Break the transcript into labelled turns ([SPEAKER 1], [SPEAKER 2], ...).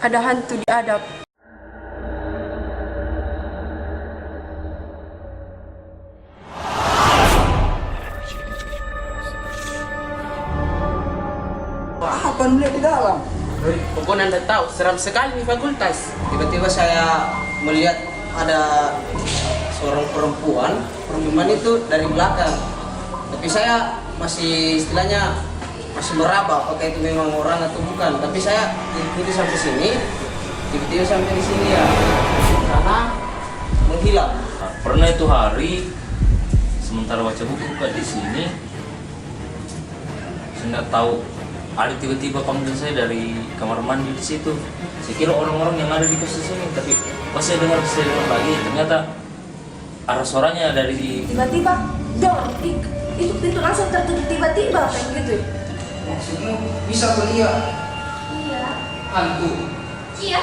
[SPEAKER 1] ada hantu di adap.
[SPEAKER 2] Apa melihat di dalam?
[SPEAKER 3] Pokoknya anda tahu, seram sekali di fakultas. Tiba-tiba saya melihat ada seorang perempuan itu dari belakang. Tapi saya masih istilahnya masih meraba apakah itu memang orang atau bukan. Tapi saya ikuti sampai sini, tiba-tiba sampai di sini ya, karena menghilang.
[SPEAKER 4] Nah, pernah itu hari sementara baca buku di sini, saya nggak tahu ada tiba-tiba panggil saya dari kamar mandi di situ. Saya kira orang-orang yang ada di kos sini, tapi pas saya dengar lagi ternyata arah suaranya dari
[SPEAKER 5] Tiba-tiba, dong, itu langsung tertutup tiba-tiba kayak gitu.
[SPEAKER 2] Maksudnya bisa melihat
[SPEAKER 5] Iya.
[SPEAKER 2] hantu.
[SPEAKER 5] Iya.